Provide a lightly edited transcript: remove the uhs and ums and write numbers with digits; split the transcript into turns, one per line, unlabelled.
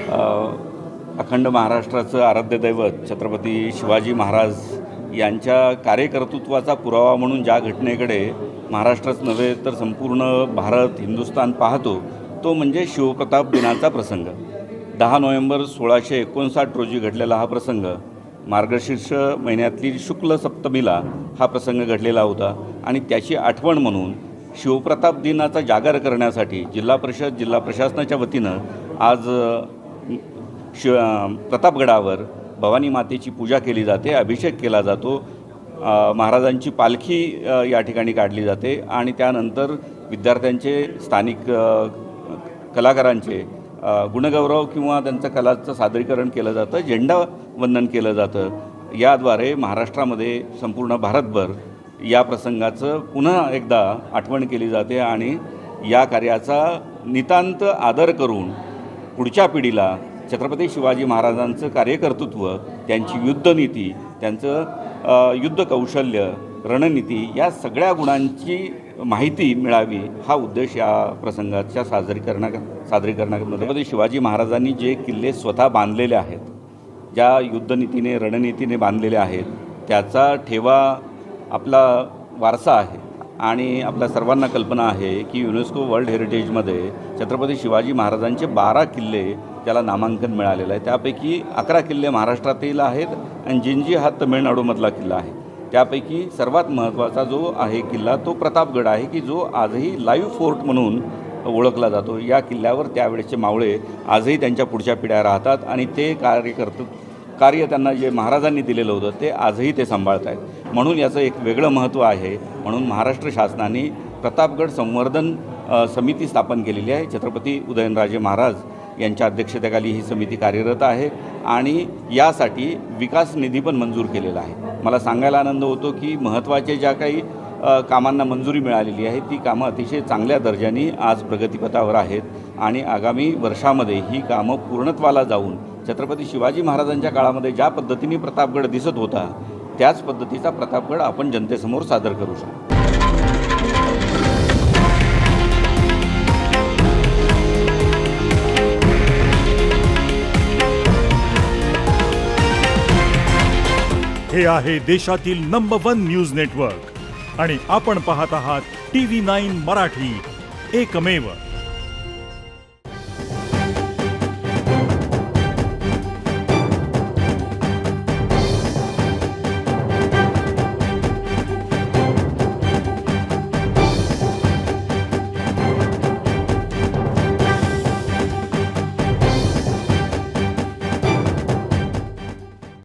अखंड महाराष्ट्राचं आराध्य दैवत छत्रपती शिवाजी महाराज यांच्या कार्यकर्तृत्वाचा पुरावा म्हणून ज्या घटनेकडे महाराष्ट्रच नव्हे तर संपूर्ण भारत हिंदुस्थान पाहतो तो म्हणजे शिवप्रताप दिनाचा प्रसंग। 10 नोव्हेंबर 1659 रोजी घडलेला हा प्रसंग, मार्गशीर्ष महिन्यातली शुक्ल सप्तमीला हा प्रसंग घडलेला होता आणि त्याची आठवण म्हणून शिवप्रताप दिनाचा जागर करण्यासाठी जिल्हा परिषद जिल्हा प्रशासनाच्या वतीनं आज प्रतापगडावर भवानी मातेची पूजा केली जाते, अभिषेक केला जातो, महाराजांची पालखी या ठिकाणी काढली जाते आणि त्यानंतर विद्यार्थ्यांचे स्थानिक कलाकारांचे गुणगौरव किंवा त्यांचं कलाचं सादरीकरण केलं जातं, झेंडा वंदन केलं जातं। याद्वारे महाराष्ट्रामध्ये संपूर्ण भारतभर या प्रसंगाचं पुन्हा एकदा आठवण केली जाते आणि या कार्याचा नितांत आदर करून पुढच्या पिढीला छत्रपती शिवाजी महाराजांचं कार्यकर्तृत्व, त्यांची युद्धनीती, त्यांचं युद्ध कौशल्य, रणनीती या सगळ्या गुणांची माहिती मिळावी हा उद्देश या प्रसंगाच्या सादरीकरणामध्ये। छत्रपती शिवाजी महाराजांनी जे किल्ले स्वतः बांधलेले आहेत, ज्या युद्धनीतीने रणनीतीने बांधलेले आहेत, त्याचा ठेवा आपला वारसा आहे आणि आपल्या सर्वांना कल्पना आहे की युनेस्को वर्ल्ड हेरिटेजमध्ये छत्रपती शिवाजी महाराजांचे 12 किल्ले त्याला नामांकन मिळालेलं आहे। त्यापैकी 11 किल्ले महाराष्ट्रातील आहेत आणि जिंजी हा तमिळनाडूमधला किल्ला आहे। त्यापैकी सर्वात महत्त्वाचा जो आहे किल्ला तो प्रतापगड आहे की जो आजही लाईव्ह फोर्ट म्हणून ओळखला जातो। या किल्ल्यावर त्यावेळेचे मावळे आजही त्यांच्या पुढच्या पिढ्या राहतात आणि ते कार्य त्यांना जे महाराजांनी दिलेलं होतं ते आजही ते सांभाळत आहेत, म्हणून याचं एक वेगळं महत्त्व आहे। म्हणून महाराष्ट्र शासनाने प्रतापगड संवर्धन समिती स्थापन केलेली आहे। छत्रपती उदयनराजे महाराज यांच्या अध्यक्षतेखाली ही समिती कार्यरत आहे आणि यासाठी विकास निधी पण मंजूर केलेला आहे। मला सांगायला आनंद होतो की महत्त्वाचे ज्या काही कामांना मंजुरी मिळालेली आहे ती कामं अतिशय चांगल्या दर्जाने आज प्रगतीपथावर आहेत आणि आगामी वर्षामध्ये ही कामं पूर्णत्वाला जाऊन छत्रपती शिवाजी महाराजांच्या काळामध्ये ज्या पद्धतीने प्रतापगड दिसत होता त्याच पद्धतीचा प्रतापगड आपण जनतेसमोर सादर करू शकतो।
हे आहे देशातील नंबर 1 न्यूज नेटवर्क आणि आपण पाहत आहात TV9 मराठी, एकमेव।